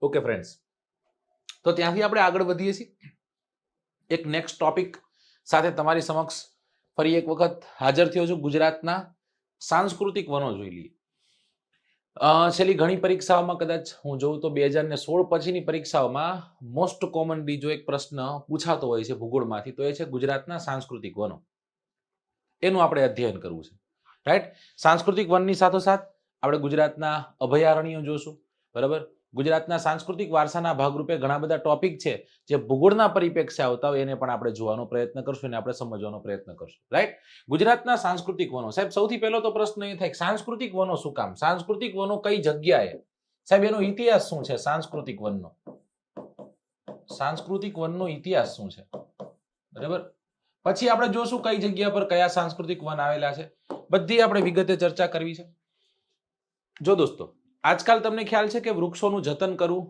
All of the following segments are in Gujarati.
ઓકે ફ્રેન્ડ્સ, તો ત્યાંથી આપણે આગળ વધીએ છીએ એક નેક્સ્ટ ટોપિક સાથે તમારી સમક્ષ ફરી એક વખત હાજર થયો છું. ગુજરાતના સાંસ્કૃતિક વનો જોઈ લઈએ. છેલ્લી ઘણી પરીક્ષાઓમાં કદાચ હું જોઉં તો 2016 પછીની પરીક્ષાઓમાં મોસ્ટ કોમનલી જો એક પ્રશ્ન પૂછાતો હોય છે ભૂગોળમાંથી, તો એ છે ગુજરાતના સાંસ્કૃતિક વનો. એનું આપણે અધ્યયન કરવું છે, રાઈટ. સાંસ્કૃતિક વનની સાથોસાથ આપણે ગુજરાતના અભયારણ્યો જોશું, બરાબર. ગુજરાતના સાંસ્કૃતિક વારસાના ભાગરૂપે ઘણા બધા ટોપિક છે જે ભૂગોળના પરિપ્રેક્ષ્ય આવતા હોય એને પણ આપણે જોવાનો પ્રયત્ન કરશું અને આપણે સમજવાનો પ્રયત્ન કરશું, રાઈટ. ગુજરાતના સાંસ્કૃતિક વનો, સાહેબ સૌથી પહેલો તો પ્રશ્ન એ થાય સાંસ્કૃતિક વનો શું કામ, સાંસ્કૃતિક વનો કઈ જગ્યાએ, સાહેબ એનો ઇતિહાસ શું છે? સાંસ્કૃતિક વનનો ઇતિહાસ શું છે, બરાબર. પછી આપણે જોશું કઈ જગ્યા પર કયા સાંસ્કૃતિક વન આવેલા છે, બધી આપણે વિગતે ચર્ચા કરવી છે. જો દોસ્તો, આજકાલ તમને ખ્યાલ છે કે વૃક્ષોનું જતન કરવું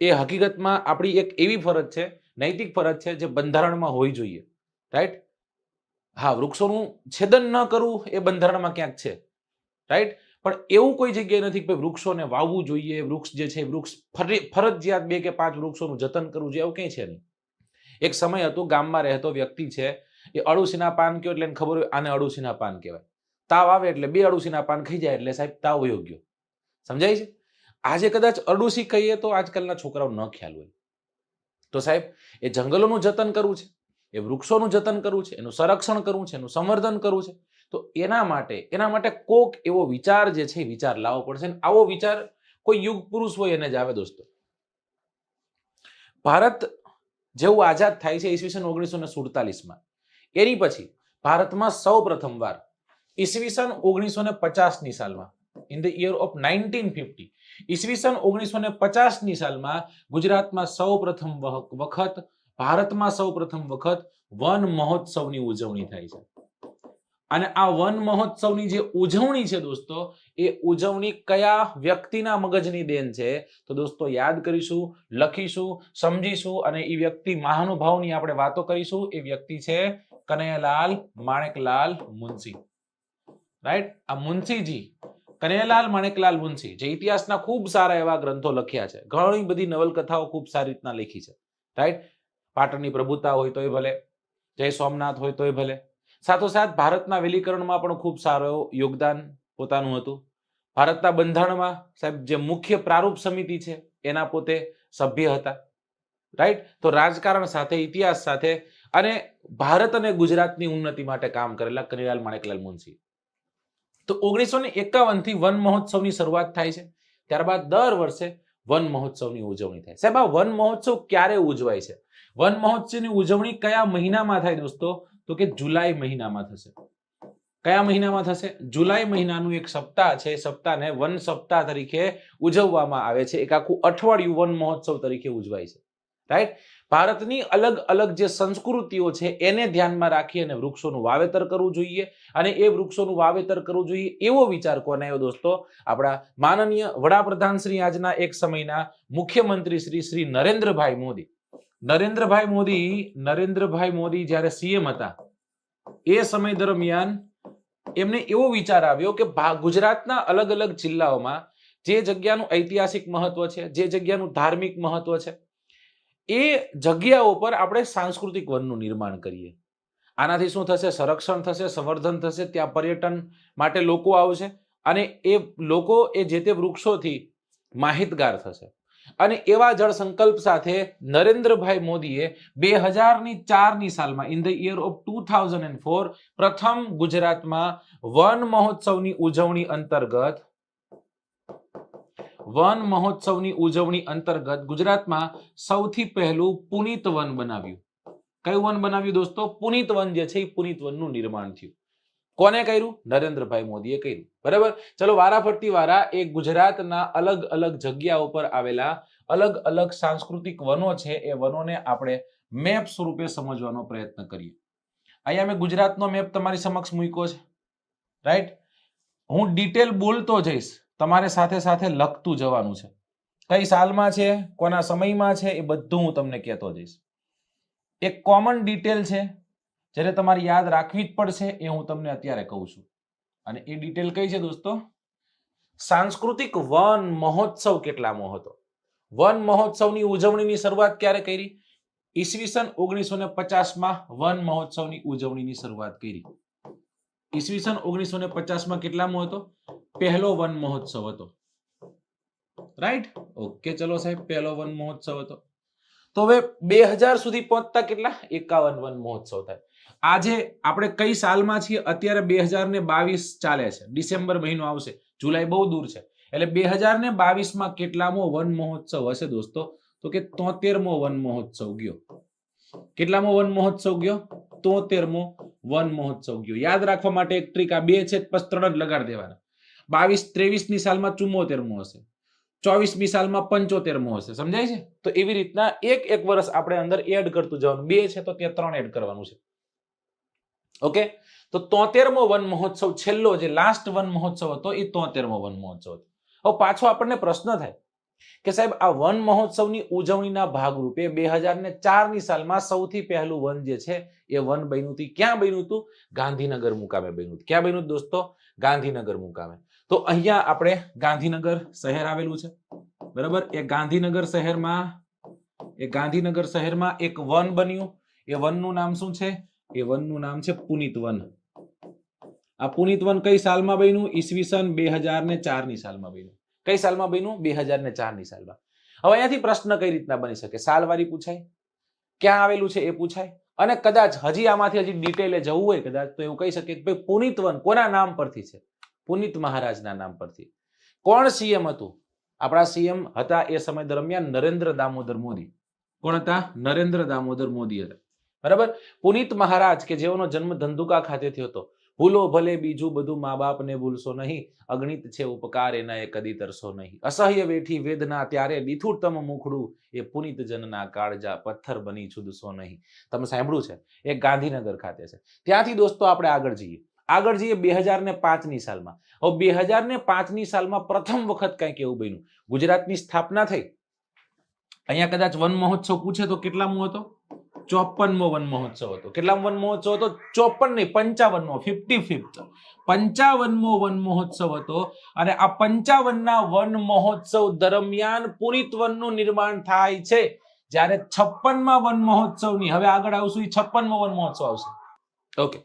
એ હકીકતમાં આપણી એક એવી ફરજ છે, નૈતિક ફરજ છે જે બંધારણમાં હોવી જોઈએ, રાઈટ. હા, વૃક્ષોનું છેદન ન કરવું એ બંધારણમાં ક્યાંક છે, રાઈટ. પણ એવું કોઈ જગ્યાએ નથી કે વૃક્ષોને વાવવું જોઈએ, વૃક્ષ જે છે વૃક્ષ ફરજિયાત 2 કે 5 વૃક્ષોનું જતન કરવું જોઈએ, એવું કંઈ છે નહીં. એક સમય હતો, ગામમાં રહેતો વ્યક્તિ છે, એ અળુસીના પાન કયો એટલે એને ખબર હોય આને અળુસીના પાન કહેવાય. તાવ આવે એટલે 2 અળુસીના પાન ખાઈ જાય એટલે સાહેબ તાવ વયો ગયો. સમજાય છે? આજે કદાચ અરડુસી કહીએ તો આજકાલના છોકરાઓ ન ખ્યાલ હોય. તો સાહેબ એ જંગલોનું જતન કરવું છે, એ વૃક્ષોનું જતન કરવું છે, એનું સંરક્ષણ કરવું છે, એનું સંવર્ધન કરવું છે. તો એના માટે કોક એવો વિચાર જે છે એ વિચાર લાવવો પડશે. આવો વિચાર કોઈ યુગ પુરુષ હોય એને જ આવે દોસ્તો. ભારત જેવું આઝાદ થાય છે ઈસવીસન 1947માં, એની પછી ભારતમાં સૌ પ્રથમવાર ઈસવીસન 1950ની સાલમાં, in the year of 1950, ઈસવીસન 1950ની સાલમાં ગુજરાતમાં સૌપ્રથમ વખત, ભારતમાં સૌપ્રથમ વખત વન મહોત્સવની ઉજવણી થાય છે. અને આ વન મહોત્સવની જે ઉજવણી છે દોસ્તો, એ ઉજવણી કયા વ્યક્તિના મગજની દેન છે? તો દોસ્તો યાદ કરીશું, લખીશું, સમજીશું અને એ વ્યક્તિ મહાનુભાવની આપણે વાતો કરીશું. એ વ્યક્તિ છે કનૈયાલાલ માણેકલાલ મુનશી, રાઈટ. આ મુનશીજી, કનૈયાલાલ માણેકલાલ મુનશી, જે ઇતિહાસના ખૂબ સારા એવા ગ્રંથો લખ્યા છે, ઘણી બધી નવલકથાઓ ખૂબ સારી રીતના લખી છે, રાઈટ. પાટણની પ્રભુતા હોય તોય ભલે, જય સોમનાથ હોય તોય ભલે, સાથોસાથ ભારતના વેલીકરણમાં પણ ખૂબ સારું યોગદાન પોતાનું હતું. ભારતના બંધારણમાં સાહેબ જે મુખ્ય પ્રારૂપ સમિતિ છે એના પોતે સભ્ય હતા, રાઈટ. તો રાજકારણ સાથે, ઇતિહાસ સાથે અને ભારત અને ગુજરાતની ઉન્નતિ માટે કામ કરેલા કનૈયાલાલ માણેકલાલ મુનશી. તો 1951 થી વન મહોત્સવની શરૂઆત થાય છે. ત્યારબાદ દર વર્ષે વન મહોત્સવની ઉજવણી થાય. સાહેબ આ વન મહોત્સવ ક્યારે ઉજવાય છે? વન મહોત્સવની ઉજવણી કયા મહિનામાં થાય દોસ્તો? તો કે જુલાઈ મહિનામાં થશે. કયા મહિનામાં થશે? જુલાઈ મહિનાનું એક સપ્તાહ છે, સપ્તાહને વન સપ્તાહ તરીકે ઉજવવામાં આવે છે. એક આખું અઠવાડિયું વન મહોત્સવ તરીકે ઉજવાય છે, રાઈટ. ભારતની અલગ અલગ જે સંસ્કૃતિઓ છે એને ધ્યાનમાં રાખી અને વૃક્ષોનું વાવેતર કરવું જોઈએ. અને એ વૃક્ષોનું વાવેતર કરવું જોઈએ એવો વિચાર કોને આવ્યો દોસ્તો? આપણા માનનીય વડાપ્રધાન શ્રી, આજના એક સમયના મુખ્યમંત્રી શ્રી નરેન્દ્રભાઈ મોદી. નરેન્દ્રભાઈ મોદી જ્યારે સીએમ હતા એ સમય દરમિયાન એમને એવો વિચાર આવ્યો કે ગુજરાતના અલગ અલગ જિલ્લાઓમાં જે જગ્યાનું ઐતિહાસિક મહત્વ છે, જે જગ્યાનું ધાર્મિક મહત્વ છે, એ જગ્યાઓ પર આપણે સાંસ્કૃતિક વનનું નિર્માણ કરીએ. આનાથી શું થશે? સંરક્ષણ થશે, સંવર્ધન થશે, ત્યાં પર્યટન માટે લોકો આવશે અને એ લોકો એ જે તે વૃક્ષોથી માહિતગાર થશે. અને એવા જળ સંકલ્પ સાથે નરેન્દ્રભાઈ મોદીએ 2004ની સાલમાં, ઇન ધ યર ઓફ 2004, પ્રથમ ગુજરાતમાં વન મહોત્સવની ઉજવણી અંતર્ગત ગુજરાતમાં સૌથી પહેલું પુનિત વન બનાવ્યું. કયું વન બનાવ્યું દોસ્તો? પુનિત વન જે છે એ પુનિત વનનું નિર્માણ થયું. કોને કર્યું? નરેન્દ્રભાઈ મોદીએ કર્યું, બરાબર. ચલો વારાફરતી વારા એ ગુજરાતના અલગ અલગ જગ્યાઓ પર આવેલા અલગ અલગ સાંસ્કૃતિક વનો છે એ વનોને આપણે મેપ સ્વરૂપે સમજવાનો પ્રયત્ન કરીએ. અહીંયા મેં ગુજરાતનો મેપ તમારી સમક્ષ મૂક્યો છે, રાઈટ. હું ડિટેલ બોલતો જઈશ, તમારે સાથે સાથે લખતું જવાનું છે. કઈ સાલમાં છે, કોના સમયમાં છે, એ બધું હું તમને કહેતો જઈશ. એક કોમન ડિટેલ છે જેને તમારે યાદ રાખવી જ પડશે, એ હું તમને અત્યારે કહું છું. અને એ ડિટેલ કઈ છે દોસ્તો? સાંસ્કૃતિક વન મહોત્સવ કેટલામો હતો? વન મહોત્સવની ઉજવણીની શરૂઆત ક્યારે કરી? ઈસવીસન 1950 માં વન મહોત્સવની ઉજવણીની શરૂઆત કરી. ઈસવીસન 1950 માં કેટલામો હતો? પહેલો વન મહોત્સવ હતો. રાઈટ? ઓકે, ચલો સાહેબ, પહેલો વન મહોત્સવ હતો. તો હવે 2000 સુધી પહોંચતા કેટલા? 51 વન મહોત્સવ થાય. આજે આપણે કઈ સાલમાં છીએ? અત્યારે 2022 ચાલે છે. ડિસેમ્બર મહિનો આવશે, જુલાઈ બહુ દૂર છે. એટલે 2022 માં કેટલામો વન મહોત્સવ હશે દોસ્તો? તો કે 73મો વન મહોત્સવ ગયો. કેટલામો વન મહોત્સવ ગયો? 73મો વન મહોત્સવ ગયો. યાદ રાખવા માટે એક ટ્રીક, આ 2 છે પછી 3 જ લગાડી દેવાના. 22-23 ની સાલમાં 74મો હશે, 24મી સાલમાં 75મો હશે. સમજાય છે? તો એવી રીતના એક વર્ષ આપણે અંદર એડ કરતું જવાનું. 2 છે તો ત્યાં 3 એડ કરવાનું છે. ઓકે, તો 73મો વન મહોત્સવ, છેલ્લો જે લાસ્ટ વન મહોત્સવ હતો એ 73મો વન મહોત્સવ હતો. હવે પાછો આપણને પ્રશ્ન થાય કે સાહેબ આ વન મહોત્સવની ઉજવણીના ભાગરૂપે 2004ની સાલમાં સૌથી પહેલું વન જે છે એ વન બન્યું હતું. ક્યાં બન્યું હતું? ગાંધીનગર મુકામે બન્યું હતું. ક્યાં બન્યું દોસ્તો? ગાંધીનગર મુકામે. તો અહીંયા આપણે ગાંધીનગર શહેર આવેલું છે, બરાબર? એ ગાંધીનગર શહેરમાં એક વન બન્યું. એ વનનું નામ શું છે? એ વનનું નામ છે પુનિત વન. આ પુનિત વન કઈ સાલમાં બન્યું? ઈસવીસન 2004ની સાલમાં બન્યું. કઈ સાલમાં બન્યું? 2004ની સાલમાં. હવે અહીંયાથી પ્રશ્ન કઈ રીતના બની શકે? સાલવારી પૂછાય, ક્યાં આવેલું છે એ પૂછાય, અને કદાચ હજી આમાંથી હજી ડિટેલે જવું હોય કદાચ તો એવું કહી શકે કે ભાઈ પુનિત વન કોના નામ પરથી છે? પુનિત મહારાજના નામ પરથી. કોણ સીએમ હતું? આપણા સીએમ હતા એ સમય દરમિયાન નરેન્દ્ર દામોદર મોદી. કોણ હતા? નરેન્દ્ર દામોદર મોદી હતા. બરાબર? પુનિત મહારાજ કે જેઓનો જન્મ ધંધુકા ખાતે થયો હતો. ભૂલો ભલે બીજું બધું, મા બાપને ભૂલશો નહીં, અગણિત છે ઉપકાર એના એ કદી તરસો નહીં, અસહ્ય વેઠી વેદના ત્યારે દીઠું તમ મુખડું, એ પુનિત જનના કાળજા પથ્થર બની છુદશો નહીં. તમે સાંભળ્યું છે? એ ગાંધીનગર ખાતે છે. ત્યાંથી દોસ્તો આપણે આગળ જઈએ 2005ની સાલમાં. હવે 2005ની સાલમાં પ્રથમ વખત કંઈક એવું બન્યું. ગુજરાતની સ્થાપના થઈ. અહીંયા કદાચ વન મહોત્સવ પૂછે તો કેટલામો હતો? 54મો વન મહોત્સવ હતો. કેટલામો વન મહોત્સવ હતો? 54 નહીં, 55મો, 55th 55મો વન મહોત્સવ હતો. અને આ 55ના વન મહોત્સવ દરમિયાન પુનિત વનનું નિર્માણ થાય છે. જ્યારે 56મા વન મહોત્સવની, હવે આગળ આવશું, 56મો વન મહોત્સવ આવશે. ઓકે,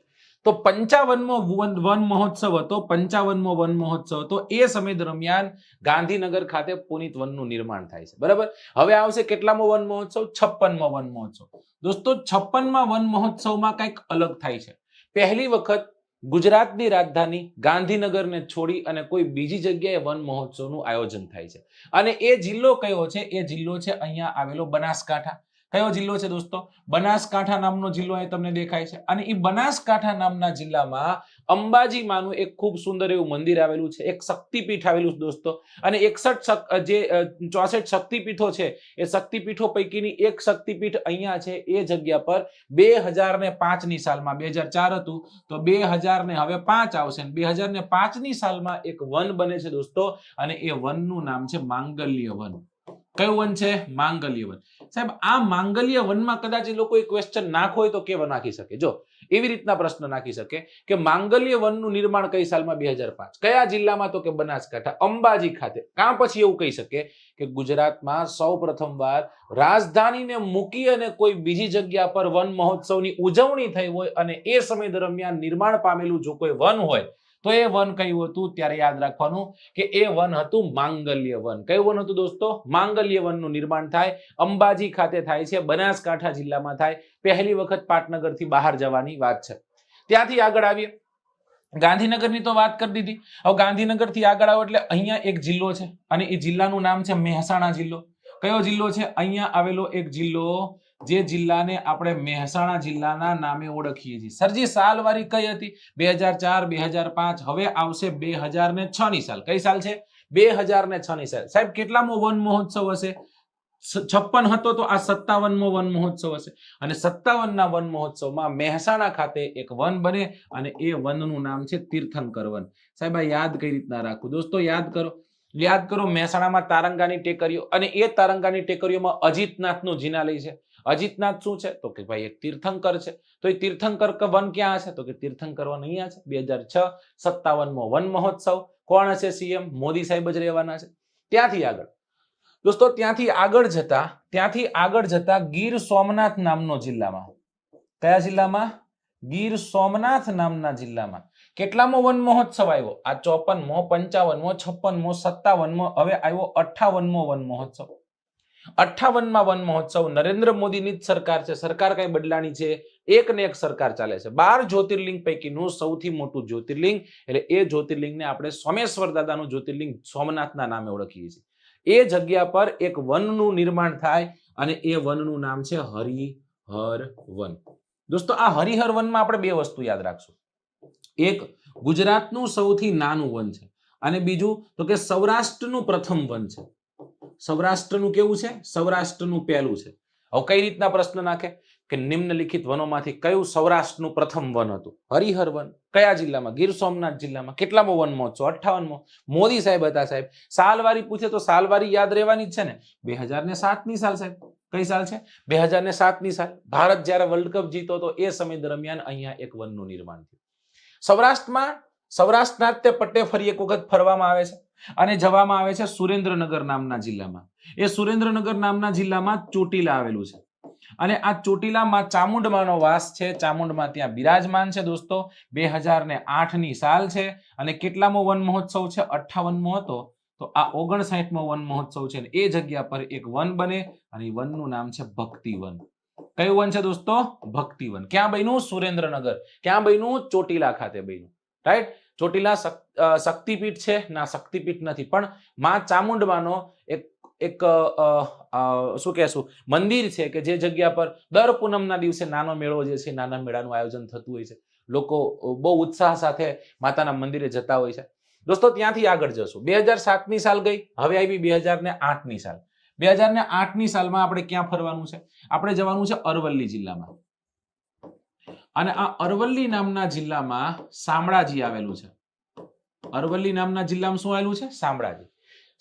તો 55મો વન મહોત્સવ હતો. 55મો વન મહોત્સવ હતો. એ સમય દરમિયાન ગાંધીનગર ખાતે પુનિત વનનું નિર્માણ થાય છે. બરાબર? હવે આવશે કેટલામો વન મહોત્સવ? 56મો વન મહોત્સવ. દોસ્તો 56મા વન મહોત્સવમાં કંઈક અલગ થાય છે. પહેલી વખત ગુજરાતની રાજધાની ગાંધીનગરને છોડી અને કોઈ બીજી જગ્યાએ વન મહોત્સવનું આયોજન થાય છે. અને એ જિલ્લો કયો છે? એ જિલ્લો છે અહીંયા આવેલો બનાસકાંઠા. કયો જિલ્લો છે દોસ્તો? બનાસકાંઠા નામનો જિલ્લો અહીં તમને દેખાય છે. અને એ બનાસકાંઠા નામના જિલ્લામાં અંબાજી માનું એક ખૂબ સુંદર એવું મંદિર આવેલું છે, એક શક્તિપીઠ આવેલું છે દોસ્તો. અને 64 શક્તિપીઠો છે એ શક્તિપીઠો પૈકીની એક શક્તિપીઠ અહીંયા છે. એ જગ્યા પર 2005ની સાલમાં, 2004 હતું તો 2000 હવે 5 આવશે. 2005ની સાલમાં એક વન બને છે દોસ્તો, અને એ વનનું નામ છે માંગલ્ય વન. કયું વન છે? માંગલ્ય વન. સાહેબ આ માંગલ્ય વનમાં કદાચ એ લોકો ક્વેશ્ચન નાખો હોય તો કેવા નાખી શકે? જો એવી રીતના પ્રશ્ન નાખી શકે કે માંગલ્ય વનનું નિર્માણ કઈ સાલમાં? 2005. કયા જિલ્લામાં? તો કે બનાસકાંઠા, અંબાજી ખાતે. કાં પછી એવું કહી શકે કે ગુજરાતમાં સૌ પ્રથમવાર રાજધાનીને મૂકી અને કોઈ બીજી જગ્યા પર વન મહોત્સવની ઉજવણી થઈ હોય અને એ સમય દરમિયાન નિર્માણ પામેલું જો કોઈ વન હોય તો એ વન કયું હતું? ત્યારે યાદ રાખવાનું કે એ વન હતું માંગલ્ય વન. કયું વન હતું દોસ્તો? માંગલ્ય વનનું નિર્માણ થાય, અંબાજી ખાતે થાય છે, બનાસકાંઠા જિલ્લામાં થાય. પહેલી વખત પાટનગરથી બહાર જવાની વાત છે. ત્યાંથી આગળ આવીએ, ગાંધીનગરની તો વાત કરી દીધી. હવે ગાંધીનગરથી આગળ આવો એટલે અહીંયા એક જિલ્લો છે અને એ જિલ્લાનું નામ છે મહેસાણા જિલ્લો. કયો જિલ્લો છે? અહીંયા આવેલો એક જિલ્લો, જે જિલ્લાને આપણે મહેસાણા જિલ્લાના નામે ઓળખીએ છીએ. સરજી સાલવારી કઈ હતી? 2004, 2005. હવે આવશે 2006ની સાલ. કઈ સાલ છે? 2006ની સાલ. સાહેબ કેટલામો વન મહોત્સવ હશે? 56 હતો તો આ 57મો વન મહોત્સવ હશે. અને 57ના વન મહોત્સવમાં મહેસાણા ખાતે એક વન બને અને એ વનનું નામ છે તીર્થંકર વન. સાહેબ આ યાદ કઈ રીતના રાખવું? દોસ્તો યાદ કરો. મહેસાણામાં તારંગાની ટેકરીઓ, અને એ તારંગાની ટેકરીઓમાં અજીતનાથનું જિનાલય છે. અજીતનાથ શું છે? તો કે ભાઈ એક તીર્થંકર છે. તો એ તીર્થંકર વન ક્યાં છે? તો કે તીર્થંકર વન અહીંયા છે. 2006 57મો વન મહોત્સવ કોણ હશે સીએમ? મોદી સાહેબ જ રહેવાના છે. ત્યાંથી આગળ દોસ્તો, ત્યાંથી આગળ જતા ગીર સોમનાથ નામનો જિલ્લામાં, કયા જિલ્લામાં? ગીર સોમનાથ નામના જિલ્લામાં કેટલામો વન મહોત્સવ આવ્યો? આ 54મો, 55મો, 56મો, 57મો, હવે આવ્યો 58મો વન મહોત્સવ. 58માં વન મહોત્સવ. નરેન્દ્ર મોદીની જ સરકાર છે, સરકાર કઈ બદલાણી છે? એક ને એક સરકાર ચાલે છે. 12 જ્યોતિર્લિંગ પૈકીનું સૌથી મોટું જ્યોતિર્લિંગ, એટલે એ જ્યોતિર્લિંગને આપણે સોમેશ્વર દાદાનું જ્યોતિર્લિંગ સોમનાથના નામે ઓળખીએ છીએ. એ જગ્યા પર એક વનનું નિર્માણ થાય અને એ વનનું નામ છે હરિહર વન. દોસ્તો, આ હરિહર વનમાં આપણે બે વસ્તુ યાદ રાખશું. એક ગુજરાતનું સૌથી નાનું વન છે અને બીજું તો કે સૌરાષ્ટ્રનું પ્રથમ વન છે. સૌરાષ્ટ્રનું કેવું છે? સૌરાષ્ટ્રનું પહેલું છે. હવે કઈ રીતના પ્રશ્ન નાખે કે નિમ્નલિખિત વનોમાંથી કયું સૌરાષ્ટ્રનું પ્રથમ વન હતું? હરિહર વન. કયા જિલ્લામાં? ગીર સોમનાથ જિલ્લામાં. કેટલામો વન મહોત્સવ? 58મો. મોદી સાહેબ હતા સાહેબ. સાલવારી પૂછે તો સાલવારી યાદ રહેવાની જ છે ને. 2007ની સાલ સાહેબ. કઈ સાલ છે? 2007ની સાલ. ભારત જ્યારે વર્લ્ડ કપ જીતો તો એ સમય દરમિયાન અહીંયા એક વનનું નિર્માણ થયું. સૌરાષ્ટ્રના તે પટ્ટે ફરી એક વખત ફરવામાં આવે છે અને જવામાં આવે છે સુરેન્દ્રનગર નામના જિલ્લામાં. એ સુરેન્દ્રનગર નામના જિલ્લામાં ચોટીલા આવેલું છે અને આ ચોટીલામાં ચામુંડમાનો વાસ છે. ચામુંડમાં ત્યાં બિરાજમાન છે દોસ્તો. 2008ની સાલ છે અને કેટલામો વન મહોત્સવ છે? 58મો હતો. તો આ 59મો વન મહોત્સવ છે. એ જગ્યા પર એક વન બને અને વનનું નામ છે ભક્તિવન. કયું વન છે દોસ્તો? ભક્તિવન. ક્યાં બન્યું? સુરેન્દ્રનગર. ક્યાં બન્યું? ચોટીલા ખાતે બન્યું. રાઈટ. ચોટીલા શક્તિપીઠ છે? ના, શક્તિપીઠ નથી, પણ માં ચામુંડમાનો એક શું કહેશું મંદિર છે કે જે જગ્યા પર દર પૂનમના દિવસે નાનો મેળો જે છે, નાના મેળાનું આયોજન થતું હોય છે. લોકો બહુ ઉત્સાહ સાથે માતાના મંદિરે જતા હોય છે. દોસ્તો, ત્યાંથી આગળ જશું. 2007ની સાલ ગઈ, હવે આવી 2008ની સાલ. 2008ની સાલમાં આપણે ક્યાં ફરવાનું છે? આપણે જવાનું છે અરવલ્લી જિલ્લામાં અને આ અરવલ્લી નામના જિલ્લામાં શામળાજી આવેલું છે. અરવલ્લી નામના જિલ્લામાં શું આવેલું છે? શામળાજી.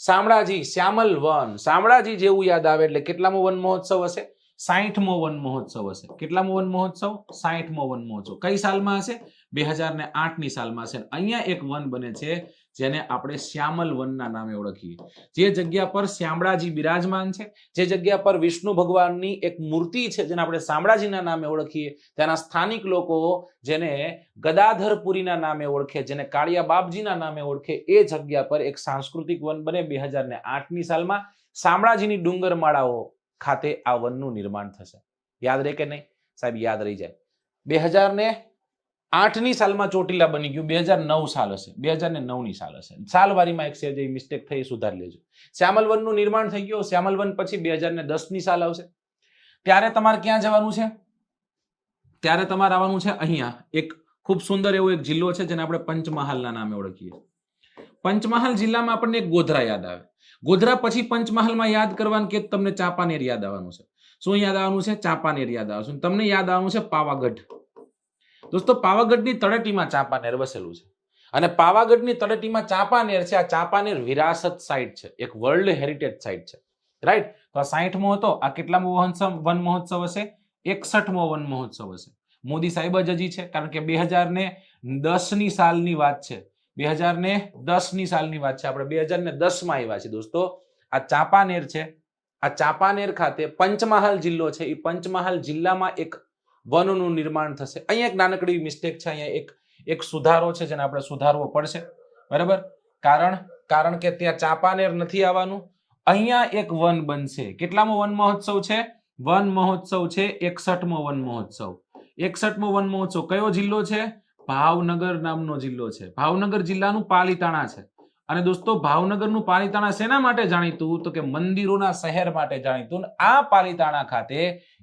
શામળાજી, શ્યામલ વન. શામળાજી જેવું યાદ આવે એટલે કેટલામો વન મહોત્સવ હશે? 60મો વન મહોત્સવ હશે. કેટલામો વન મહોત્સવ? 60મો વન મહોત્સવ. કઈ સાલમાં હશે? 2008ની સાલમાં હશે. અહીંયા એક વન બને છે જેને આપણે શ્યામલ વનના નામે ઓળખીએ. જે જગ્યા પર શ્યામળાજી બિરાજમાન છે, જે જગ્યા પર વિષ્ણુ ભગવાનની એક મૂર્તિ છે જેને આપણે શામળાજીના નામે ઓળખીએ, તેના સ્થાનિક લોકો જેને ગદાધરપુરીના નામે ઓળખે, જેને કાળિયા બાપજીના નામે ઓળખે, એ જગ્યા પર એક સાંસ્કૃતિક વન બને 2008ની સાલમાં. શામળાજીની ડુંગરમાળાઓ ખાતે આ વનનું નિર્માણ થશે. યાદ રહે કે નહીં સાહેબ? યાદ રહી જાય. 2008ની સાલમાં ચોટીલા બની ગયું. 2009 સાલ હશે. 2009ની સાલ હશે. સાલવારીમાં એક સેજ મિસ્ટેક થઈ, સુધારી લેજો. શ્યામલ વનનું નિર્માણ થઈ ગયું. શ્યામલ વન પછી 2010ની સાલ આવશે. ત્યારે તમારે ક્યાં જવાનું છે? ત્યારે તમારે આવવાનું છે અહીંયા એક ખૂબ સુંદર એવો એક જિલ્લો છે જેને આપણે પંચમહાલના નામે ઓળખીએ. પંચમહાલ જિલ્લામાં આપણને એક ગોધરા યાદ આવે. ગોધરા પછી પંચમહાલમાં યાદ કરવાનું કે તમને ચાંપાનેર યાદ આવવાનું છે. શું યાદ આવવાનું છે? ચાંપાનેર યાદ આવશે. તમને યાદ આવવાનું છે પાવાગઢ. દોસ્તો, પાવાગઢની તળેટીમાં ચાંપાનેર વસેલું છે અને પાવાગઢની તળેટીમાં ચાંપાનેર છે. આ ચાંપાનેર વિરાસત સાઇટ છે, એક વર્લ્ડ હેરિટેજ સાઇટ છે. રાઈટ. તો આ 60મો હતો. આ કેટલામો વન મહોત્સવ હશે? 61મો વન મહોત્સવ હશે. મોદી સાહેબ જ હજી છે, કારણ કે 2010ની સાલની વાત છે. 2010ની સાલની વાત છે. આપણે 2010માં આવ્યા છે દોસ્તો. આ ચાંપાનેર છે. આ ચાંપાનેર ખાતે પંચમહાલ જિલ્લો છે. એ પંચમહાલ જિલ્લામાં એક વનનું નિર્માણ થશે. અહીંયા એક નાનકડી મિસ્ટેક છે. અહીંયા એક સુધારો છે જેને આપણે સુધારવો પડશે. બરાબર? કારણ કે ત્યાં ચાંપાનેર નથી આવવાનું. અહીંયા એક વન બનશે. કેટલામો વન મહોત્સવ છે? વન મહોત્સવ છે 61મો વન મહોત્સવ. 61મો વન મહોત્સવ કયો જિલ્લો છે? ભાવનગર નામનો જિલ્લો છે. ભાવનગર જિલ્લાનું પાલીતાણા છે. અને દોસ્તો, ભાવનગરનું પાલીતાણા શેના માટે જાણીતું? તો કે મંદિરોના શહેર માટે જાણીતું. આ પાલીતાણા ખાતે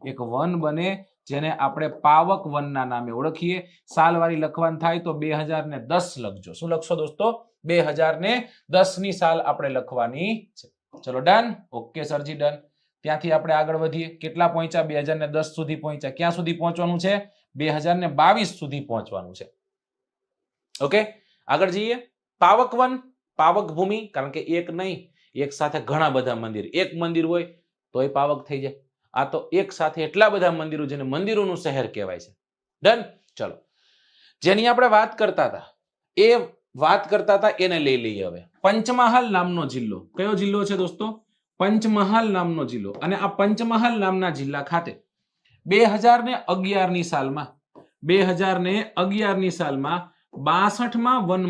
એક વન બને જેને આપણે પાવક વનના નામે ઓળખીએ. સાલવારી લખવાનું થાય તો 2010 લખજો. શું લખશો દોસ્તો? 2010ની સાલ આપણે લખવાની છે. ચલો ડન. Okay સરજી, done. ત્યાંથી આપણે આગળ વધીએ. કેટલા પહોંચ્યા? 2010 સુધી પહોંચ્યા. ક્યાં સુધી પહોંચવાનું છે? 2022 સુધી પહોંચવાનું છે. ઓકે, આગળ જઈએ. પાવક વન, પાવક ભૂમિ, કારણ કે એક નહીં, એક સાથે ઘણા બધા મંદિર. એક મંદિર હોય તોય પાવક થઈ જાય. આ તો એક સાથે એટલા બધા મંદિરો, જેને મંદિરોનું શહેર કહેવાય છે. ડન. ચલો, જેની આપણે વાત કરતા હતા એ વાત કરતા હતા એને લઈ લઈએ હવે. પંચમહાલ નામનો જિલ્લો, કયો જિલ્લો છે દોસ્તો? પંચમહાલ નામનો જિલ્લો. અને આ પંચમહાલ નામના જિલ્લા ખાતે 2011 ની સાલમાં 62માં વન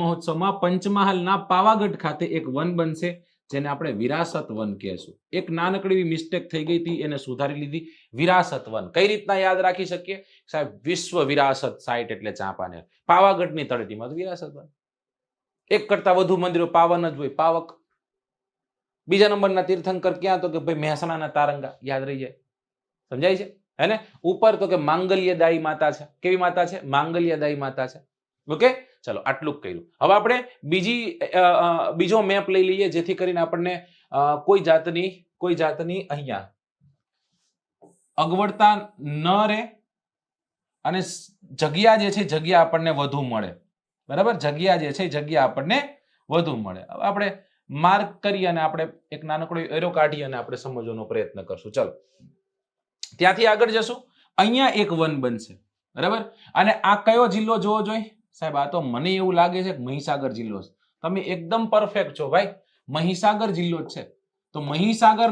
મહોત્સવમાં પંચમહાલના પાવાગઢ ખાતે એક વન બનશે જેને આપણે વિરાસત વન કહેશું. એક નાનકડી એવી મિસ્ટેક થઈ ગઈ હતી, એને સુધારી લીધી. વિરાસત વન કઈ રીતના યાદ રાખી શકીએ સાહેબ? વિશ્વ વિરાસત સાઇટ એટલે ચાંપાનેર, પાવાગઢની તળેટીમાં તો વિરાસત વન. એક કરતા વધુ મંદિરો પાવન જ હોય, પાવક. બીજા નંબરના તીર્થંકર ક્યાં? તો કે ભાઈ મહેસાણાના તારંગા, યાદ રહી જાય. સમજાય છે હેને? ઉપર તો કે માંગલ્યદાયી માતા છે. કેવી માતા છે? માંગલ્યદાયી માતા છે. ઓકે, ચલો આટલું કર્યું. હવે આપણે બીજો મેપ લઈ લઈએ જેથી કરીને આપણને કોઈ જાતની અહીંયા અગવડતા ન રહે અને જગ્યા જે છે જગ્યા આપણને વધુ મળે. બરાબર, જગ્યા જે છે જગ્યા આપણને વધુ મળે. હવે આપણે માર્ક કરી અને આપણે એક નાનકડો એરો કાઢી અને આપણે સમજવાનો પ્રયત્ન કરશું. ચલો ત્યાંથી આગળ જશું. અહીંયા એક વન બનશે. બરાબર, અને આ કયો જિલ્લો જોવો જોઈએ સાહેબ? આ તો મને એવું લાગે છે કે મહીસાગર જિલ્લો છે. તમે એકદમ પરફેક્ટ છો ભાઈ, મહીસાગર જિલ્લો જ છે. તો મહીસાગર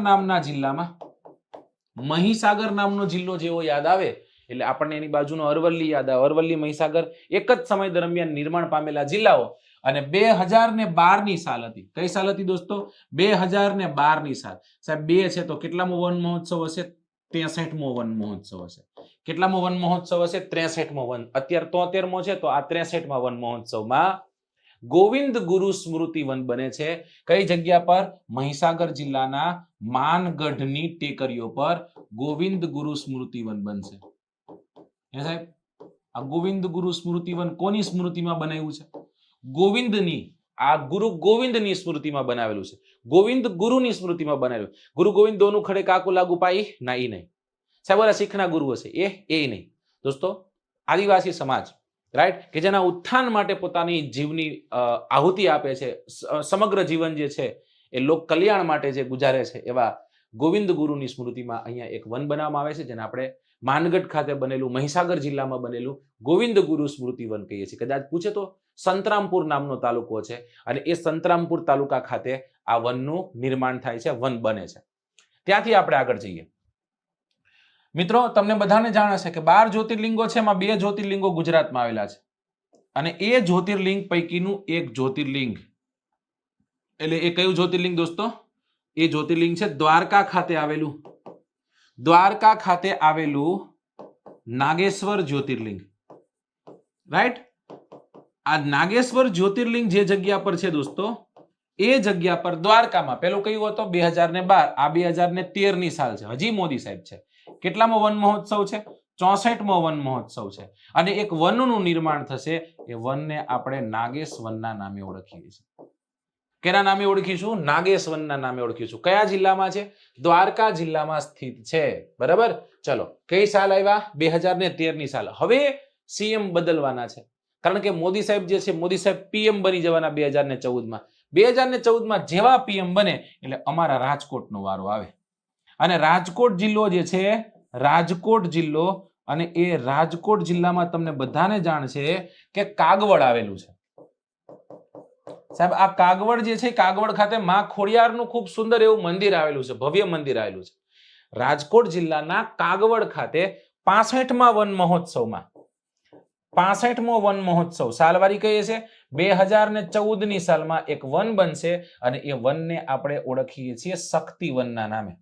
નામનો જિલ્લો જેવો યાદ આવે એટલે આપણને એની બાજુનો અરવલ્લી યાદ આવે. અરવલ્લી, મહીસાગર એક જ સમય દરમિયાન નિર્માણ પામેલા જિલ્લાઓ. અને 2012 ની સાલ હતી. કઈ સાલ હતી દોસ્તો? 2012 ની સાલ. સાહેબ 2 છે તો કેટલામો વન મહોત્સવ હશે? 63મો વન મહોત્સવ હશે. કેટલામો વન મહોત્સવ હશે? 63મો વન. અત્યારે 73મો છે તો આ 63મા વન મહોત્સવમાં ગોવિંદ ગુરુ સ્મૃતિ વન બને છે. કઈ જગ્યા પર? મહીસાગર જિલ્લાના માનગઢની ટેકરીઓ પર ગોવિંદ ગુરુ સ્મૃતિ વન બનશે. હે સાહેબ, આ ગોવિંદ ગુરુ સ્મૃતિ વન કોની સ્મૃતિમાં બનાવ્યું છે? ગોવિંદની. આ ગુરુ ગોવિંદની સ્મૃતિમાં બનાવેલું છે. ગોવિંદ ગુરુની સ્મૃતિમાં બનાવેલું. ગુરુ ગોવિંદ દોનું ખડે કાકુ લાગુ પાઈ ના, ઈ નહીં સાહેબ. ઓલા શીખના ગુરુ હશે એ નહીં દોસ્તો. આદિવાસી સમાજ, રાઈટ, કે જેના ઉત્થાન માટે પોતાની જીવની આહુતિ આપે છે, સમગ્ર જીવન જે છે એ લોક કલ્યાણ માટે જે ગુજારે છે, એવા ગોવિંદ ગુરુની સ્મૃતિમાં અહીંયા એક વન બનાવવામાં આવે છે જેને આપણે માનગઢ ખાતે બનેલું, મહીસાગર જિલ્લામાં બનેલું ગોવિંદ ગુરુ સ્મૃતિ વન કહીએ છીએ. કદાચ પૂછે તો સંતરામપુર નામનો તાલુકો છે અને એ સંતરામપુર તાલુકા ખાતે આ વનનું નિર્માણ થાય છે, વન બને છે. ત્યાંથી આપણે આગળ જઈએ. મિત્રો તમને બધાને જાણ હશે કે 12 જ્યોતિર્લિંગો છે, એમાં 2 જ્યોતિર્લિંગો ગુજરાતમાં આવેલા છે. અને એ જ્યોતિર્લિંગ પૈકીનું એક જ્યોતિર્લિંગ એટલે એ કયું જ્યોતિર્લિંગ દોસ્તો? એ જ્યોતિર્લિંગ છે દ્વારકા ખાતે આવેલું. દ્વારકા ખાતે આવેલું નાગેશ્વર જ્યોતિર્લિંગ. રાઈટ, આ નાગેશ્વર જ્યોતિર્લિંગ જે જગ્યા પર છે દોસ્તો, એ જગ્યા પર દ્વારકામાં પેલું કયું હતું? 2012. આ 2013 ની સાલ છે, હજી મોદી સાહેબ છે. કેટલામો વન મહોત્સવ છે? 64મો વન મહોત્સવ છે. અને એક વનનું નિર્માણ થશે. એ વનને આપણે નાગેશ વનના નામે ઓળખીએ છીએ. કેના નામે ઓળખીશું? નાગેશ વનના નામે ઓળખીશું. કયા જિલ્લામાં છે? દ્વારકા જિલ્લામાં સ્થિત છે. બરાબર, ચલો કઈ સાલ આવ્યા? 2013 ની સાલ. હવે સીએમ બદલવાના છે, કારણ કે મોદી સાહેબ જે છે, મોદી સાહેબ પીએમ બની જવાના 2014માં. 2014માં જેવા પીએમ બને એટલે અમારા રાજકોટનો વારો આવે. અને રાજકોટ જિલ્લો જે છે, રાજકોટ જિલ્લો, અને એ રાજકોટ જિલ્લામાં તમને બધાને જાણ છે કે કાગવડ આવેલું છે. સાહેબ આ કાગવડ જે છે, કાગવડ ખાતે માં ખોડિયારનું ખૂબ સુંદર એવું મંદિર આવેલું છે, ભવ્ય મંદિર આવેલું છે. રાજકોટ જિલ્લાના કાગવડ ખાતે 65મા વન મહોત્સવમાં 65મો વન મહોત્સવ સાલવારી કહીએ છે 2014 ની સાલમાં એક વન બનશે અને એ વનને આપણે ઓળખીએ છીએ શક્તિવનના નામે.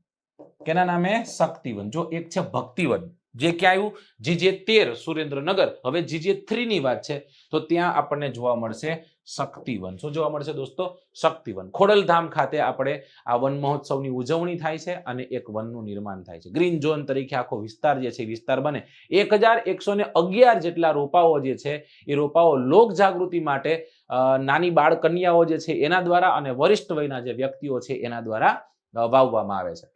કેના નામે? શક્તિવન. જો એક છે ભક્તિવન, જે ક્યાં આવ્યું? GJ13 સુરેન્દ્રનગર. હવે GJ3 ની વાત છે તો ત્યાં આપણને જોવા મળશે શક્તિવન. શું જોવા મળશે દોસ્તો? શક્તિવન. ખોડલધામ ખાતે આપણે આ વન મહોત્સવની ઉજવણી થાય છે અને એક વનનું નિર્માણ થાય છે. ગ્રીન ઝોન તરીકે આખો વિસ્તાર જે છે વિસ્તાર બને. 1111 જેટલા રોપાઓ જે છે એ રોપાઓ લોક જાગૃતિ માટે નાની બાળ કન્યાઓ જે છે એના દ્વારા અને વરિષ્ઠ વયના જે વ્યક્તિઓ છે એના દ્વારા વાવવામાં આવે છે.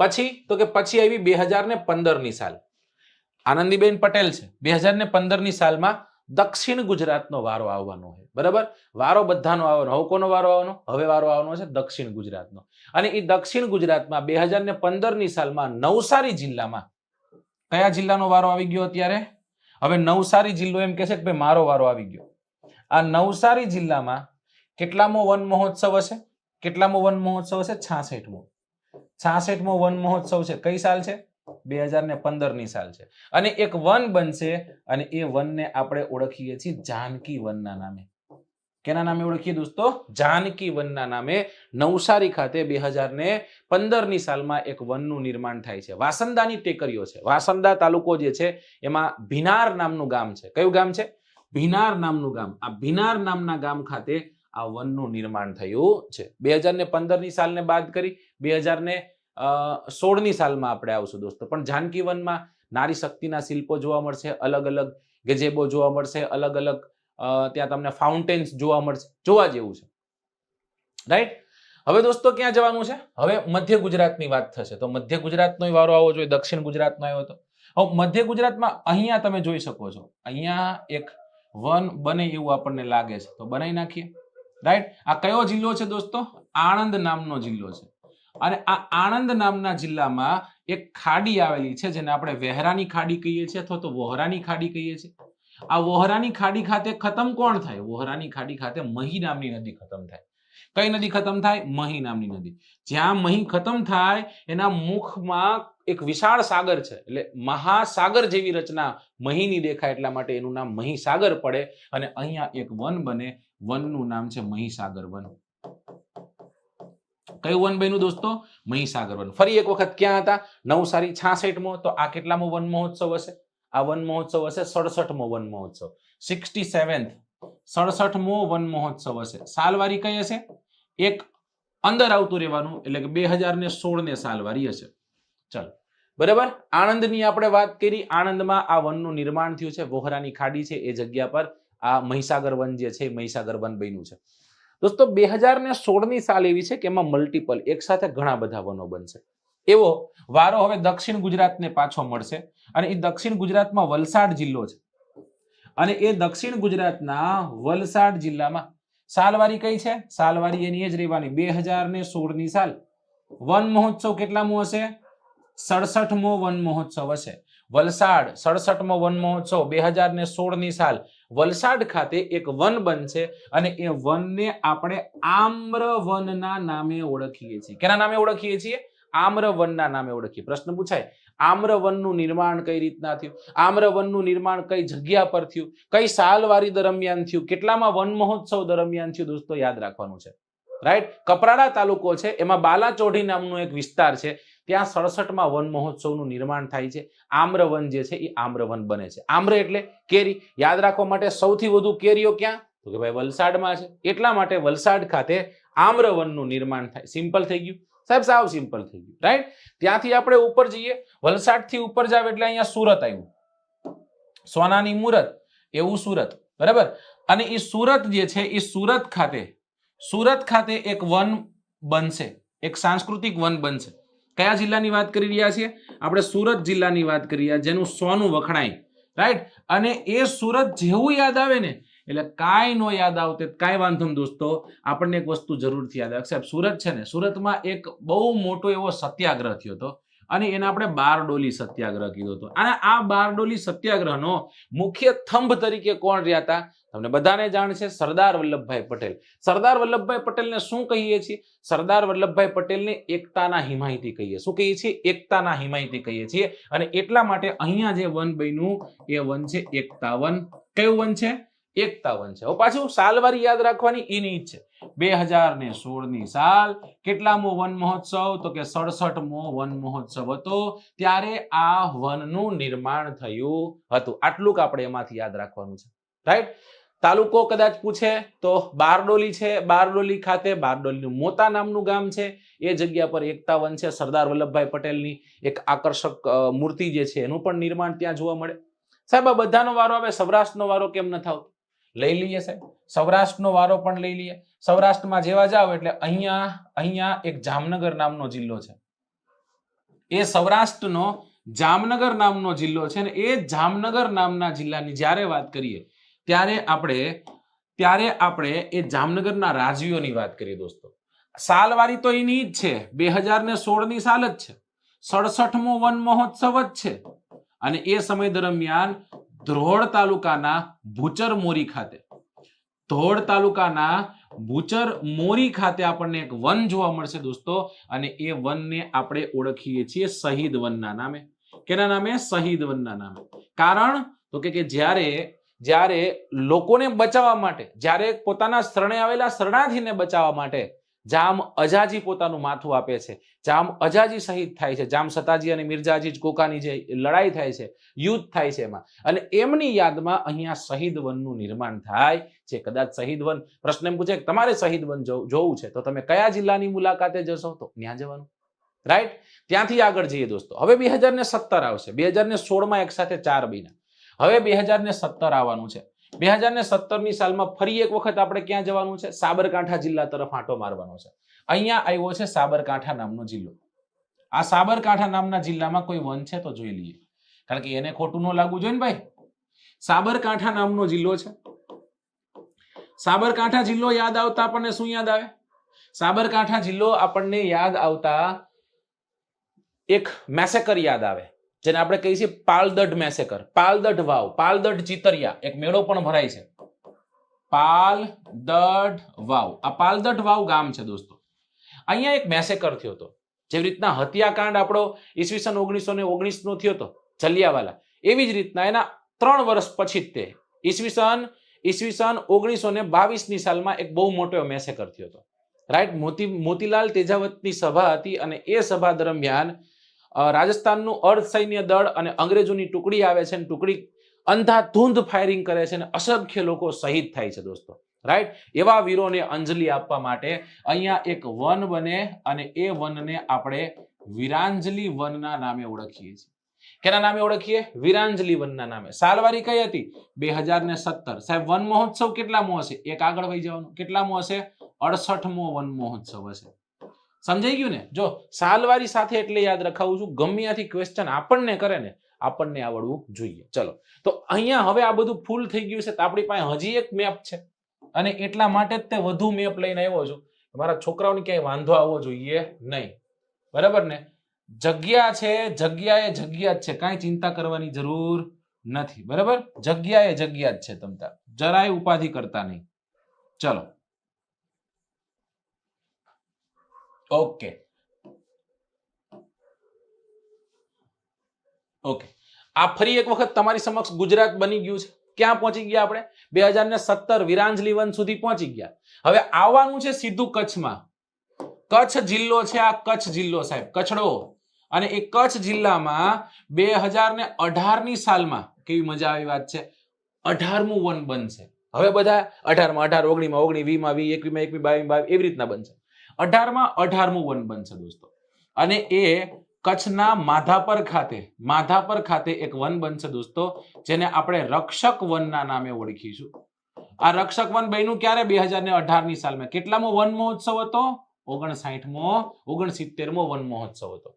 પછી તો કે પછી આવી 2015 ની સાલ. આનંદીબેન પટેલ છે. 2015 ની સાલમાં દક્ષિણ ગુજરાતનો વારો આવવાનો છે. બરાબર, વારો બધાનો આવવાનો. હવે કોનો વારો આવવાનો? હવે વારો આવવાનો છે દક્ષિણ ગુજરાતનો. અને એ દક્ષિણ ગુજરાતમાં 2015 ની સાલમાં નવસારી જિલ્લામાં કયા જિલ્લાનો વારો આવી ગયો અત્યારે? હવે નવસારી જિલ્લો એમ કે છે કે ભાઈ મારો વારો આવી ગયો. આ નવસારી જિલ્લામાં કેટલામો વન મહોત્સવ હશે? કેટલામો વન મહોત્સવ હશે? 66મો. 66મો વન મહોત્સવ છે. કઈ સાલ છે? 2015 ની સાલ છે. અને એક વન બનશે અને એ વનને આપણે ઓળખીએ છીએ જાનકી વનના નામે. કેના નામે ઓળખીએ દોસ્તો? જાનકી વનના નામે નવસારી ખાતે 2015 ની સાલમાં એક વનનું નિર્માણ થાય છે. વાસંદાની ટેકરીઓ છે. વાસંદા તાલુકો જે છે એમાં ભીનાર નામનું ગામ છે. કયું ગામ છે? ભીનાર નામનું ગામ. આ ભીનાર નામના ગામ ખાતે આ વનનું નિર્માણ થયું છે. 2015 ની સાલને બાદ કરી 2016 ની સાલમાં આપણે આવશું દોસ્તો. પણ જાનકી વનમાં નારી શક્તિના શિલ્પો જોવા મળશે, અલગ અલગ ગજેબો જોવા મળશે, અલગ અલગ ત્યાં તમને ફાઉન્ટેન્સ જોવા મળશે. જોવા જેવું છે, રાઈટ? હવે દોસ્તો ક્યાં જવાનું છે? હવે મધ્ય ગુજરાતની વાત થશે. તો મધ્ય ગુજરાતનો વારો આવવો જોઈએ. દક્ષિણ ગુજરાતનો આવ્યો હતો. હવે મધ્ય ગુજરાતમાં અહીંયા તમે જોઈ શકો છો, અહીંયા એક વન બને એવું આપણને લાગે છે, તો બનાવી નાખીએ, રાઈટ? આ કયો જિલ્લો છે દોસ્તો? આણંદ નામનો જિલ્લો છે. અને આ આણંદ નામના જિલ્લામાં એક ખાડી આવેલી છે જેને આપણે વહેરાની ખાડી કહીએ છીએ અથવા તો વોહરાની ખાડી કહીએ છીએ. આ વોહરાની ખાડી ખાતે ખતમ કોણ થાય? વોહરાની ખાડી ખાતે મહી નામની નદી ખતમ થાય. કઈ નદી ખતમ થાય? મહી નામની નદી. જ્યાં મહી ખતમ થાય એના મુખમાં એક વિશાળ સાગર છે, એટલે મહાસાગર જેવી રચના મહીની દેખાય, એટલા માટે એનું નામ મહીસાગર પડે. અને અહીંયા એક વન બને. વનનું નામ છે મહીસાગર વન. કયું વન બન્યું દોસ્તો? મહીસાગર વન. ફરી એક વખત ક્યાં હતા? નવસારી 66મો. તો આ કેટલામો વન મહોત્સવ હશે? આ વન મહોત્સવ હશે 67મો વન મહોત્સવ. 67th 67મો વન મહોત્સવ હશે. સાલવારી કઈ હશે? એક અંદર આવતું રહેવાનું, એટલે કે 2016 ને સાલવારી હશે. ચાલો, બરાબર. આણંદની આપણે વાત કરી. આણંદમાં આ વનનું નિર્માણ થયું છે. વોહરાની ખાડી છે એ જગ્યા પર આ મહીસાગર વન જે છે મહીસાગર વન બન્યું છે. દોસ્તો 2016 ની સાલ એવી છે કે એમાં મલ્ટિપલ એક સાથે ઘણા બધા વનો બનશે. એવો વારો હવે દક્ષિણ ગુજરાતને પાછો મળશે. અને એ દક્ષિણ ગુજરાતમાં વલસાડ જિલ્લો છે. અને એ દક્ષિણ ગુજરાતના વલસાડ જિલ્લામાં સાલવારી કઈ છે? સાલવારી એની જ રહેવાની 2016 ની સાલ. વન મહોત્સવ કેટલામો હશે? 67મો વન મહોત્સવ હશે. વલસાડ 67મો વન મહોત્સવ 2016 ની સાલ. વલસાડ ખાતે એક વન બનશે અને એ વનને આપણે આમ્રવનના નામે ઓળખીએ છીએ. કેના નામે ઓળખીએ છીએ? આમ્રવનના નામે ઓળખીએ. પ્રશ્ન પૂછાય, આમ્રવનનું નિર્માણ કઈ રીતના થયું? આમ્રવનનું નિર્માણ કઈ જગ્યા પર થયું? કઈ સાલવારી દરમિયાન થયું? કેટલામાં વન મહોત્સવ દરમિયાન થયું? દોસ્તો યાદ રાખવાનું છે, રાઈટ? કપરાડા તાલુકો છે, એમાં બાલાચોઢી નામનો એક વિસ્તાર છે. ત્યાં 67માં વન મહોત્સવનું નિર્માણ થાય છે. આમ્રવન જે છે એ આમ્રવન બને છે. આમ્ર એટલે કેરી. યાદ રાખવા માટે સૌથી વધુ કેરીઓ ક્યાં? તો કે ભાઈ વલસાડમાં છે. એટલા માટે વલસાડ ખાતે આમ્રવનનું નિર્માણ થાય. સિમ્પલ થઈ ગયું સાહેબ, સાવ સિમ્પલ થઈ ગયું, રાઈટ? ત્યાંથી આપણે ઉપર જઈએ. વલસાડથી ઉપર જાવ એટલે અહીંયા સુરત આવ્યું. સોનાની મુરત એવું સુરત, બરાબર? અને એ સુરત જે છે એ સુરત ખાતે એક વન બનશે, એક સાંસ્કૃતિક વન બનશે. કયા જિલ્લાની વાત કરી રહ્યા છીએ? આપણે સુરત જિલ્લાની વાત કરી રહ્યા, જેનું સોનું વખણાય, રાઈટ? અને એ સુરત જેવું યાદ આવે ને, એટલે કાંઈ નો યાદ આવતે કાંઈ વાંધો નહીં દોસ્તો. આપણને એક વસ્તુ જરૂરથી યાદ આવે. સાહેબ સુરત છે ને, સુરતમાં એક બહુ મોટો એવો સત્યાગ્રહ થયો હતો અને એને આપણે બારડોલી સત્યાગ્રહ કીધો હતો. અને આ બારડોલી સત્યાગ્રહનો મુખ્ય થંભ તરીકે કોણ રહ્યા હતા? તમને બધાને જાણ છે, સરદાર વલ્લભભાઈ પટેલ. સરદાર વલ્લભભાઈ પટેલને શું કહીએ છીએ? સરદાર વલ્લભભાઈ પટેલને એકતાના હિમાયતી કહીએ. શું કહીએ છીએ? એકતાના હિમાયતી કહીએ છીએ. અને એટલા માટે અહીંયા જે વન બન્યું એ વન છે એકતા વન. કયું વન છે? એકતા વન છે. હવે પાછું સાલવારી યાદ રાખવાની એની જ છે. 2016 ની સાલ. કેટલામો વન મહોત્સવ? તો કે 67મો વન મહોત્સવ હતો. ત્યારે આ વનનું નિર્માણ થયું હતું. આટલું આપણે એમાંથી યાદ રાખવાનું છે, રાઈટ? તાલુકો કદાચ પૂછે તો બારડોલી છે. બારડોલી ખાતે બારડોલીનું મોતા નામનું ગામ છે. એ જગ્યા પર એકતા વન છે. સરદાર વલ્લભભાઈ પટેલની એક આકર્ષક મૂર્તિ જે છે એનું પણ નિર્માણ ત્યાં જોવા મળે. સાહેબ આ બધાનો વારો આવે, સૌરાષ્ટ્રનો વારો કેમ ન થાવ? લઈ લઈએ સાહેબ, સૌરાષ્ટ્રનો વારો પણ લઈ લઈએ. સૌરાષ્ટ્રમાં જેવા જાવ એટલે અહીંયા એક જામનગર નામનો જિલ્લો છે. એ સૌરાષ્ટ્રનો જામનગર નામનો જિલ્લો છે. ને એ જામનગર નામના જિલ્લાની જ્યારે વાત કરીએ ત્યારે આપણે એ જામનગરના રાજવીઓની વાત કરીએ દોસ્તો. સાલવારી તો એની જ છે, 2016 ની સાલ જ છે. 67મો વન મહોત્સવ જ છે. અને એ સમય દરમિયાન ધ્રોળ તાલુકાના ભૂચર મોરી ખાતે, ધ્રોળ તાલુકાના ભૂચર મોરી ખાતે આપણને એક વન જોવા મળશે દોસ્તો, અને એ વનને આપણે ઓળખીએ છીએ શહીદ વનના નામે. કેના નામે? શહીદ વનના નામે. કારણ તો કે જ્યારે લોકોને બચાવવા માટે, જ્યારે પોતાના શરણે આવેલા શરણાર્થીને બચાવવા માટે જામ અજાજી પોતાનું માથું આપે છે, જામ અજાજી શહીદ થાય છે, જામ સતાજી અને મિર્ઝાજી કોકાની જે લડાઈ થાય છે, યુદ્ધ થાય છે એમાં, અને એમની યાદમાં અહીંયા શહીદ વનનું નિર્માણ થાય છે. કદાચ શહીદ વન પ્રશ્ન એમ પૂછે કે તમારે શહીદ વન જોવું છે તો તમે કયા જિલ્લાની મુલાકાતે જશો? તો ત્યાં જવાનું, રાઈટ? ત્યાંથી આગળ જઈએ દોસ્તો. હવે 2017 આવશે. 2016 એક સાથે 4 બન્યા. હવે 2017 આવવાનું છે. 2017ની સાલમાં ફરી એક વખત આપણે ક્યાં જવાનું છે? સાબરકાંઠા જિલ્લા તરફ આંટો મારવાનો છે. અહીંયા આવ્યો છે સાબરકાંઠા નામનો જિલ્લો. આ સાબરકાંઠા નામના જિલ્લામાં કોઈ વન છે તો જોઈ લઈએ, કારણ કે એને ખોટું ન લાગવું જોઈએ ને ભાઈ. સાબરકાંઠા નામનો જિલ્લો છે. સાબરકાંઠા જિલ્લો યાદ આવતા આપણને શું યાદ આવે? સાબરકાંઠા જિલ્લો આપણને યાદ આવતા એક મેસેકર યાદ આવે, જેને આપણે કહીએ છીએ પાલદઢ મેસેકર. પાલદઢ વાવ, પાલદઢ ચિતરિયા, એક મેળો પણ ભરાય છે. પાલદઢ વાવ, આ પાલદઢ વાવ ગામ છે દોસ્તો. અહીંયા એક મેસેકર થયો હતો. જેવી રીતના હત્યાકાંડ આપણો ઈસવીસન 1919 નો થયો હતો જલિયાવાલા, એવી જ રીતના એના 3 વર્ષ પછી જ તે ઈસવીસન 1922ની સાલમાં એક બહુ મોટો મેસેકર થયો હતો, રાઈટ? મોતીલાલ તેજાવતની સભા હતી, અને એ સભા દરમિયાન રાજસ્થાનનું અર્ધ સૈન્ય દળ અને અંગ્રેજોની ટુકડી આવે છે, અને ટુકડી અંધાધૂંધ ફાયરિંગ કરે છે, અને અસંખ્ય લોકો શહીદ થાય છે દોસ્તો, રાઈટ? એવા વીરોને અંજલિ આપવા માટે અહીંયા એક વન બને, અને એ વનને આપણે વિરાંજલી વનના નામે ઓળખીએ છીએ. કેના નામે ઓળખીએ? વિરાંજલી વનના નામે. સાલવારી કઈ હતી? 2017. સાહેબ વન મહોત્સવ કેટલામો હશે? એક આગળ વહી જવાનું. કેટલામો હશે? 68મો વન મહોત્સવ હશે. સમજાઈ ગયું ને? જો સાલવારી સાથે એટલે યાદ રખાવું છું, ગમે ત્યાંથી ક્વેશ્ચન આપણને કરે ને, આપણને આવડવું જોઈએ. ચલો, તો અહીંયા હવે આ બધું ફૂલ થઈ ગયું છે, તો આપણી પાસે હજી એક મેપ છે, અને એટલા માટે જ તે વધુ મેપ લઈને આવ્યો છું. મારા છોકરાઓને ક્યાંય વાંધો આવવો જોઈએ નહીં, બરાબર ને? જગ્યા છે, જગ્યાએ જગ્યા જ છે, કાંઈ ચિંતા કરવાની જરૂર નથી, બરાબર? જગ્યાએ જગ્યા જ છે, તમતા જરાય ઉપાધિ કરતા નહીં. ચલો, ઓકે ઓકે. આ ફરી એક વખત તમારી સમક્ષ ગુજરાત બની ગયું છે. ક્યાં પહોંચી ગયા આપણે? 2017 વિરાંજલી વન સુધી પહોંચી ગયા. હવે આવવાનું છે સીધું કચ્છમાં. કચ્છ જિલ્લો છે આ, કચ્છ જિલ્લો સાહેબ, કચ્છડો. અને એ કચ્છ જિલ્લામાં 2018ની સાલમાં કેવી મજા આવી વાત છે, 18મું વન બનશે. હવે બધા 18માં 18, 19માં 19, 20, 21માં 21, 22 એવી રીતના બનશે. 18માં 18મું વન બનશે દોસ્તો. અને એ કચ્છના માધાપર ખાતે એક વન બનશે દોસ્તો, જેને આપણે રક્ષક વનના નામે ઓળખીશું. આ રક્ષક વન બન્યું ક્યારે? 2018ની સાલમાં. કેટલામો વન મહોત્સવ હતો? 69મો વન મહોત્સવ હતો.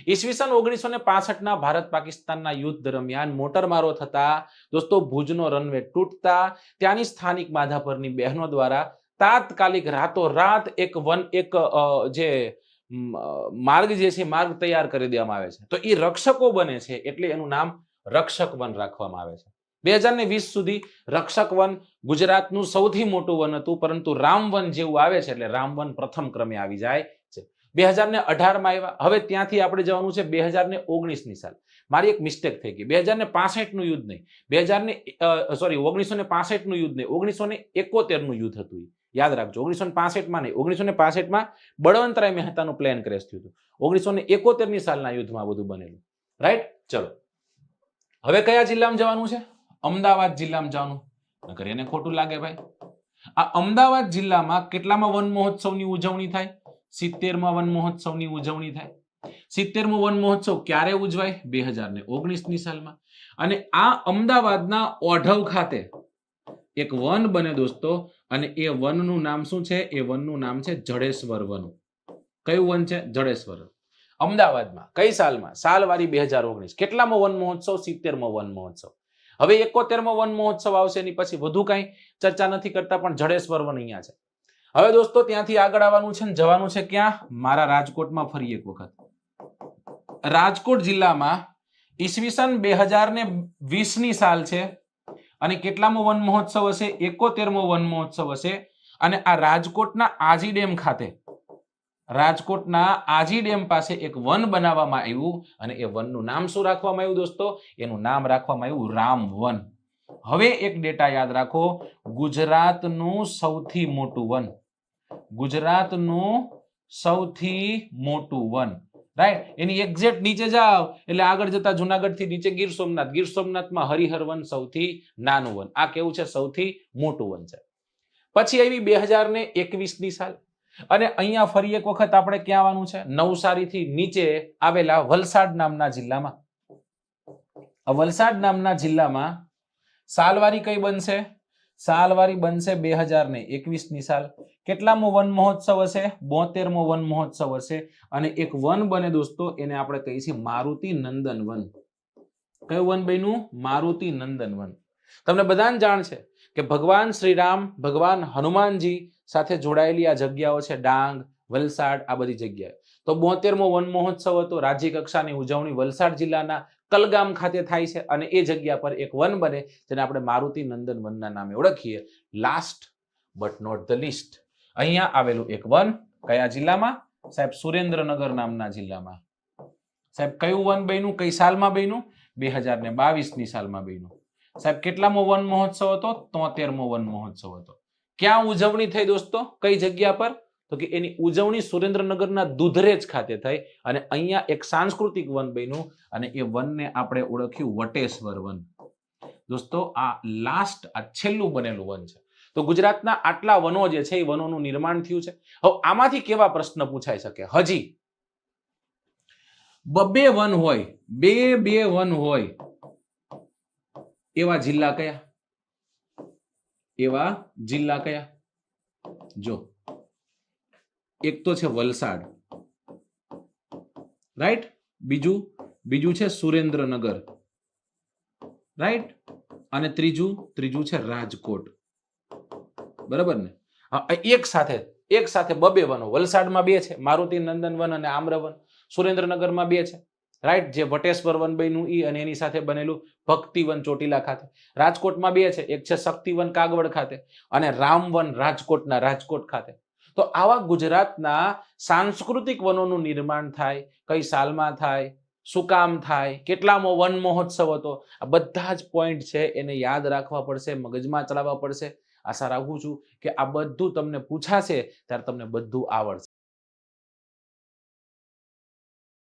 ઈસવીસન 1965ના ભારત પાકિસ્તાનના યુદ્ધ દરમિયાન મોટરમારો થતા દોસ્તો, ભુજનો રનવે તૂટતા ત્યાંની સ્થાનિક માધાપરની બહેનો દ્વારા તાત્કાલિક રાતોરાત એક જે માર્ગ જે છે, માર્ગ તૈયાર કરી દેવામાં આવે છે. તો એ રક્ષકો બને છે, એટલે એનું નામ રક્ષક વન રાખવામાં આવે છે. 2020 સુધી રક્ષક વન ગુજરાતનું સૌથી મોટું વન હતું, પરંતુ રામવન જેવું આવે છે એટલે રામવન પ્રથમ ક્રમે આવી જાય છે. 2018માં આવ્યા. હવે ત્યાંથી આપણે જવાનું છે 2019ની સાલ. મારી એક મિસ્ટેક થઈ ગઈ. 2065નું યુદ્ધ નહીં, 1965નું યુદ્ધ નહીં, 1971નું યુદ્ધ હતું. યાદ રાખજો, 1965માં નહીં, 1965માં બળવંતરાય મહેતાનું પ્લેન ક્રેશ થયું હતું. 1971ની સાલના યુદ્ધમાં બધું બનેલું, રાઈટ? ચલો, હવે કયા જિલ્લામાં જવાનું છે? અમદાવાદ જિલ્લામાં જવાનું. નકર એને ખોટું લાગે ભાઈ. આ અમદાવાદ જિલ્લામાં કેટલામાં વન મહોત્સવની ઉજવણી થાય? 70મા વન મહોત્સવની ઉજવણી થાય. 70મો વન મહોત્સવ ક્યારે ઉજવાય? 2019ની સાલમાં. અને આ અમદાવાદના ઓઢવ ખાતે એક વન બને દોસ્તો, અને એ વનનું નામ શું છે? એ વનનું નામ છે જડેશ્વર વન. કયું વન છે? જડેશ્વર. અમદાવાદમાં. કઈ સાલમાં? સાલવારી 2019. કેટલામો વન મહોત્સવ? 70મો વન મહોત્સવ. હવે 71મો વન મહોત્સવ આવશે, એની પછી વધુ કઈ ચર્ચા નથી કરતા, પણ જડેશ્વર વન અહીંયા છે. હવે દોસ્તો ત્યાંથી આગળ આવવાનું છે, જવાનું છે ક્યાં? મારા રાજકોટમાં ફરી એક વખત. રાજકોટ જિલ્લામાં ઈસવીસન 2020 ની સાલ છે અને કેટલામો વન મહોત્સવ હશે? 71મો વન મહોત્સવ હશે. અને આ રાજકોટના આજી ડેમ ખાતે, રાજકોટના આજી ડેમ પાસે એક વન બનાવવામાં આવ્યું અને એ વનનું નામ શું રાખવામાં આવ્યું દોસ્તો? એનું નામ રાખવામાં આવ્યું રામ વન. હવે એક ડેટા યાદ રાખો, ગુજરાતનું સૌથી મોટું વન, ગુજરાતનું સૌથી મોટું વન, રાઈટ. એની એક્ઝેક્ટ નીચે જાવ એટલે આગળ જતા જુનાગઢ થી નીચે ગીર સોમનાથ, ગીર સોમનાથમાં હરિહર વન સૌથી નાનું વન. આ કેવું છે? સૌથી મોટું વન છે. પછી આવી 2021 ની સાલ અને અહીંયા ફરી એક વખત આપણે ક્યાં આવવાનું છે? નવસારી થી નીચે આવેલા વલસાડ નામના જિલ્લામાં. વલસાડ નામના જિલ્લામાં સાલવારી કઈ બનશે? સાલવારી બનશે 2021 ની સાલ. કેટલામો વન મહોત્સવ હશે? 72મો વન મહોત્સવ હશે. અને એક વન બને દોસ્તો, એને આપણે કહીએ છીએ મારુતિ નંદન વન. કયું વન બન્યું? મારુતિ નંદન વન. તમને બધાને જાણ છે કે ભગવાન શ્રીરામ, ભગવાન હનુમાનજી સાથે જોડાયેલી આ જગ્યાઓ છે ડાંગ, વલસાડ, આ બધી જગ્યાએ. તો 72મો વન મહોત્સવ હતો. રાજ્ય કક્ષાની ઉજવણી વલસાડ જિલ્લાના કલગામ ખાતે થાય છે અને એ જગ્યા પર એક વન બને જેને આપણે મારુતિ નંદન વનના નામે ઓળખીએ. Last but not the least, અહીંયા આવેલું એક વન કયા જિલ્લામાં? સાહેબ સુરેન્દ્રનગર નામના જિલ્લામાં. સાહેબ કયું વન બન્યું? કઈ સાલમાં બન્યું? 2022 ની સાલમાં બન્યું. સાહેબ કેટલામો વન મહોત્સવ હતો? 73મો વન મહોત્સવ હતો. ક્યાં ઉજવણી થઈ દોસ્તો? કઈ જગ્યા પર? તો કે એની ઉજવણી સુરેન્દ્રનગરના દુધરેજ ખાતે થઈ અને અહીંયા એક સાંસ્કૃતિક વન બન્યું અને એ વનને આપણે ઓળખ્યું વટેશ્વર વન. દોસ્તો આ લાસ્ટ, આ છેલ્લું બનેલું વન છે. તો ગુજરાતના આટલા વનો જે છે એ વનોનું નિર્માણ થયું છે. હવે આમાંથી કેવા પ્રશ્ન પૂછાઈ શકે? હજી બે વન હોય, બે વન હોય એવા જિલ્લા કયા? એવા જિલ્લા કયા? જો એક તો છે વલસાડ, રાઈટ. બીજું છે સુરેન્દ્રનગર, રાઈટ. અને ત્રીજું છે રાજકોટ, બરાબર ને? એક સાથે બબે વનો. વલસાડમાં 2 છે, મારુતિ નંદન વન અને આમ્રવન. સુરેન્દ્રનગરમાં 2 છે, રાઈટ, જે વટેશ્વર વન બન્યું ઈ અને એની સાથે બનેલું ભક્તિવન ચોટીલા ખાતે. રાજકોટમાં 2 છે, એક છે શક્તિવન કાગવડ ખાતે અને રામવન રાજકોટના રાજકોટ ખાતે. તો આવા ગુજરાતના સાંસ્કૃતિક વનોનું નિર્માણ થાય, કઈ સાલમાં થાય, શું કામ થાય, કેટલામો વન મહોત્સવ હતો, આ બધા જ પોઈન્ટ છે એને યાદ રાખવા પડશે, મગજમાં ચલાવવા પડશે. આશા રાખું છું કે આ બધું તમને પૂછાશે ત્યારે તમને બધું આવડશે.